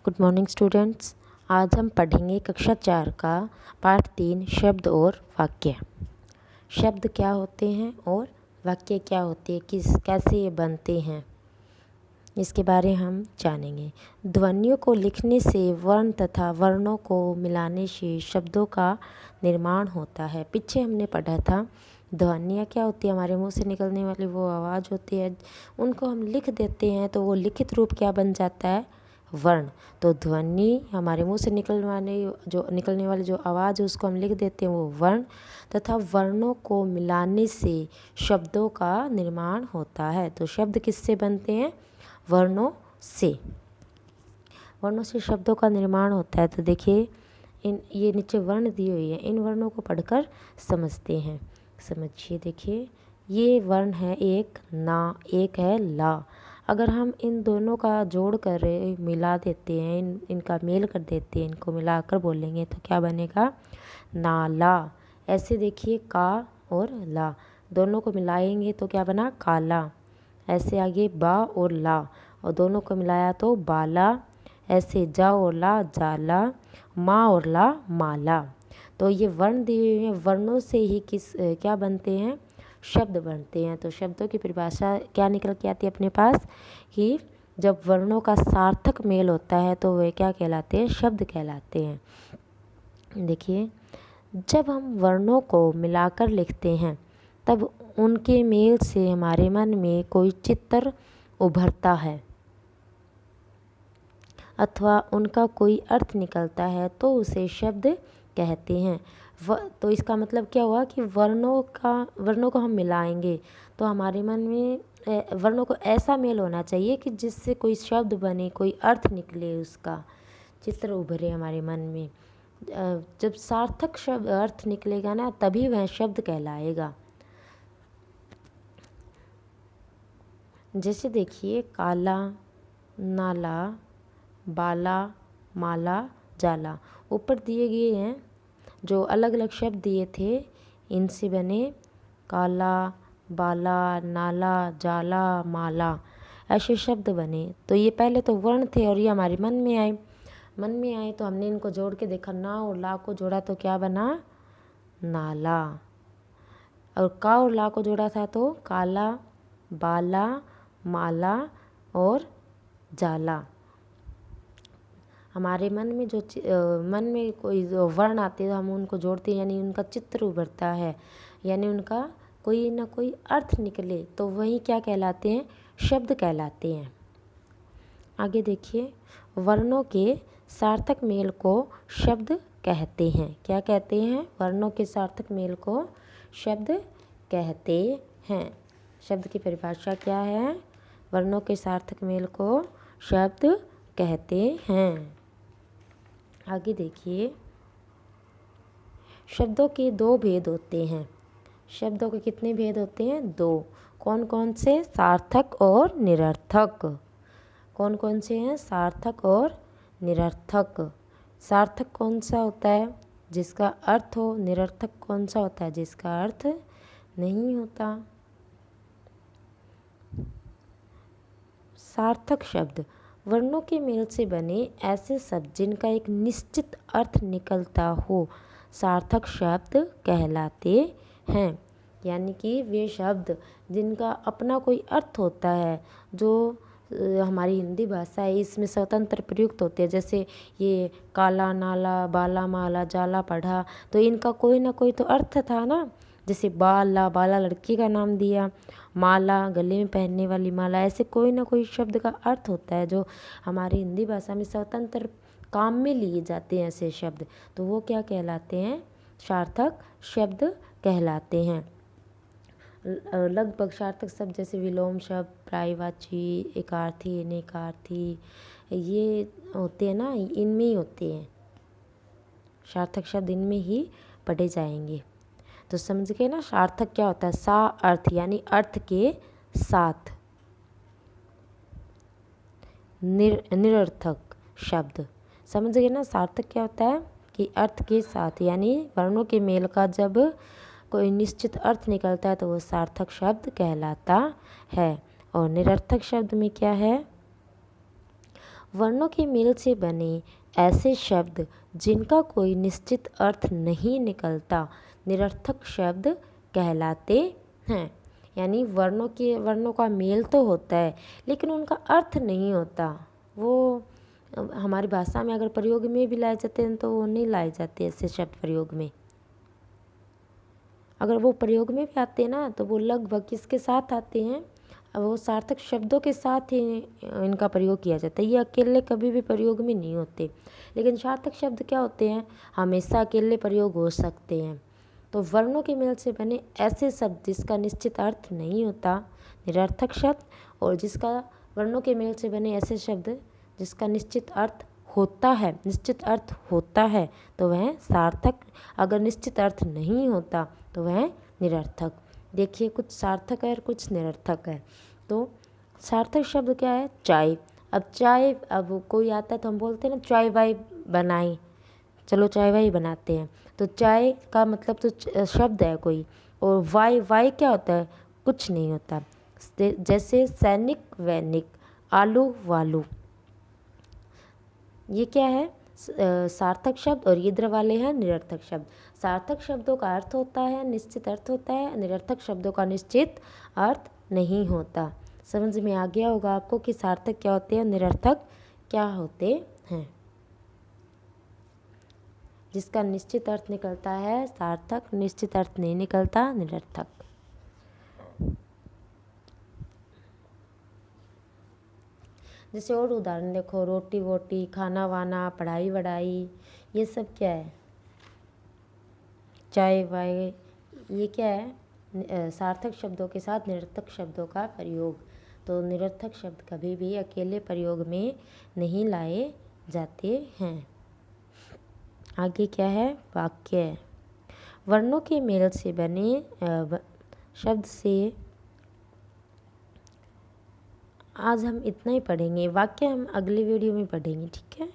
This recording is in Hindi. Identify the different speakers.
Speaker 1: Good morning students. आज हम पढ़ेंगे कक्षा 4 का पाठ 3 शब्द और वाक्य। शब्द क्या होते हैं और वाक्य क्या होते हैं, कैसे ये बनते हैं, इसके बारे हम जानेंगे। ध्वनियों को लिखने से वर्ण तथा वर्णों को मिलाने से शब्दों का निर्माण होता है। पीछे हमने पढ़ा था ध्वनियाँ क्या होती है, हमारे मुंह से निकलने वाली वो आवाज़ होती है, उनको हम लिख देते हैं तो वो लिखित रूप क्या बन जाता है, वर्ण। तो ध्वनि हमारे मुंह से निकलने वाली जो आवाज़ है उसको हम लिख देते हैं, वो वर्ण, तथा वर्णों को मिलाने से शब्दों का निर्माण होता है। तो शब्द किससे बनते हैं, वर्णों से। वर्णों से शब्दों का निर्माण होता है। तो देखिए ये नीचे वर्ण दिए हुए हैं, इन वर्णों को पढ़कर समझते हैं। समझिए, देखिए ये वर्ण है एक ना, एक है ला। अगर हम इन दोनों का जोड़ कर मिला देते हैं, इनका मेल कर देते हैं, इनको मिलाकर बोलेंगे तो क्या बनेगा, नाला। ऐसे देखिए का और ला दोनों को मिलाएंगे तो क्या बना, काला। ऐसे आगे बा और ला और दोनों को मिलाया तो बाला। ऐसे जा और ला जाला, माँ और ला माला। तो ये वर्ण दिए हुए हैं, वर्णों से ही क्या बनते हैं, शब्द बनते हैं। तो शब्दों की परिभाषा क्या निकल के आती है अपने पास कि जब वर्णों का सार्थक मेल होता है तो वे क्या कहलाते हैं, शब्द कहलाते हैं। देखिए जब हम वर्णों को मिलाकर लिखते हैं तब उनके मेल से हमारे मन में कोई चित्र उभरता है अथवा उनका कोई अर्थ निकलता है तो उसे शब्द कहते हैं। तो इसका मतलब क्या हुआ कि वर्णों को हम मिलाएंगे तो हमारे मन में वर्णों को ऐसा मेल होना चाहिए कि जिससे कोई शब्द बने, कोई अर्थ निकले, उसका चित्र उभरे हमारे मन में। जब सार्थक शब्द अर्थ निकलेगा ना तभी वह शब्द कहलाएगा। जैसे देखिए काला, नाला, बाला, माला, जाला, ऊपर दिए गए हैं जो अलग अलग शब्द दिए थे, इनसे बने काला, बाला, नाला, जाला, माला, ऐसे शब्द बने। तो ये पहले तो वर्ण थे और ये हमारे मन में आए तो हमने इनको जोड़ के देखा, ना और ला को जोड़ा तो क्या बना, नाला। और का और ला को जोड़ा था तो काला, बाला, माला और जाला। हमारे मन में कोई वर्ण आते हैं, हम उनको जोड़ते हैं, यानी उनका चित्र उभरता है, यानी उनका कोई ना कोई अर्थ निकले तो वही क्या कहलाते हैं, शब्द कहलाते हैं। आगे देखिए, वर्णों के सार्थक मेल को शब्द कहते हैं। क्या कहते हैं, वर्णों के सार्थक मेल को शब्द कहते हैं। शब्द की परिभाषा क्या है, वर्णों के सार्थक मेल को शब्द कहते हैं। आगे देखिए, शब्दों के दो भेद होते हैं। शब्दों के कितने भेद होते हैं, दो। कौन कौन से, सार्थक और निरर्थक। कौन कौन से हैं, सार्थक और निरर्थक। सार्थक कौन सा होता है, जिसका अर्थ हो। निरर्थक कौन सा होता है, जिसका अर्थ नहीं होता। सार्थक शब्द वर्णों के मेल से बने ऐसे शब्द जिनका एक निश्चित अर्थ निकलता हो, सार्थक शब्द कहलाते हैं। यानी कि वे शब्द जिनका अपना कोई अर्थ होता है, जो हमारी हिंदी भाषा है इसमें स्वतंत्र प्रयुक्त होते हैं। जैसे ये काला, नाला, बाला, माला, जाला पढ़ा तो इनका कोई ना कोई तो अर्थ था ना। जैसे बाला, बाला लड़की का नाम दिया, माला गले में पहनने वाली माला, ऐसे कोई ना कोई शब्द का अर्थ होता है जो हमारी हिंदी भाषा में स्वतंत्र काम में लिए जाते हैं ऐसे शब्द, तो वो क्या कहलाते हैं, सार्थक शब्द कहलाते हैं। लगभग सार्थक शब्द जैसे विलोम शब्द, पर्यायवाची, एकार्थी, अनेकार्थी, ये होते हैं ना, इनमें ही होते हैं सार्थक शब्द, इनमें ही पढ़े जाएंगे। तो समझ गए ना, सार्थक क्या होता है, सा अर्थ यानी अर्थ के साथ। निरर्थक शब्द, समझ गए ना, सार्थक क्या होता है कि अर्थ के साथ, यानी वर्णों के मेल का जब कोई निश्चित अर्थ निकलता है तो वो सार्थक शब्द कहलाता है। और निरर्थक शब्द में क्या है, वर्णों के मेल से बने ऐसे शब्द जिनका कोई निश्चित अर्थ नहीं निकलता निरर्थक शब्द कहलाते हैं। यानी वर्णों का मेल तो होता है लेकिन उनका अर्थ नहीं होता। वो हमारी भाषा में अगर प्रयोग में भी लाए जाते हैं तो वो नहीं लाए जाते ऐसे शब्द प्रयोग में। अगर वो प्रयोग में भी आते हैं ना तो वो लगभग किसके साथ आते हैं, अब वो सार्थक शब्दों के साथ ही इनका प्रयोग किया जाता है। ये अकेले कभी भी प्रयोग में नहीं होते। लेकिन सार्थक शब्द क्या होते हैं, हमेशा अकेले प्रयोग हो सकते हैं। तो वर्णों के मेल से बने ऐसे शब्द जिसका निश्चित अर्थ नहीं होता निरर्थक शब्द, और जिसका वर्णों के मेल से बने ऐसे शब्द जिसका निश्चित अर्थ होता है तो वह सार्थक, अगर निश्चित अर्थ नहीं होता तो वह निरर्थक। देखिए कुछ सार्थक है और कुछ निरर्थक है। तो सार्थक शब्द क्या है, चाय। अब कोई आता है तो हम बोलते हैं ना चाय वाय बनाई, चलो चाय वाय बनाते हैं। तो चाय का मतलब तो शब्द है कोई, और वाय क्या होता है, कुछ नहीं होता। जैसे सैनिक वैनिक, आलू वालू, ये क्या है सार्थक शब्द, और ये इधर वाले हैं निरर्थक शब्द। सार्थक शब्दों का अर्थ होता है, निश्चित अर्थ होता है, निरर्थक शब्दों का निश्चित अर्थ नहीं होता। समझ में आ गया होगा आपको कि सार्थक क्या होते हैं, निरर्थक क्या होते हैं। जिसका निश्चित अर्थ निकलता है सार्थक, निश्चित अर्थ नहीं निकलता निरर्थक। जैसे और उदाहरण देखो, रोटी वोटी, खाना वाना, पढ़ाई वढ़ाई, ये सब क्या है, चाय वाय, ये क्या है सार्थक शब्दों के साथ निरर्थक शब्दों का प्रयोग। तो निरर्थक शब्द कभी भी अकेले प्रयोग में नहीं लाए जाते हैं। आगे क्या है, वाक्य। वर्णों के मेल से बने शब्द से आज हम इतना ही पढ़ेंगे, वाक्य हम अगले वीडियो में पढ़ेंगे, ठीक है।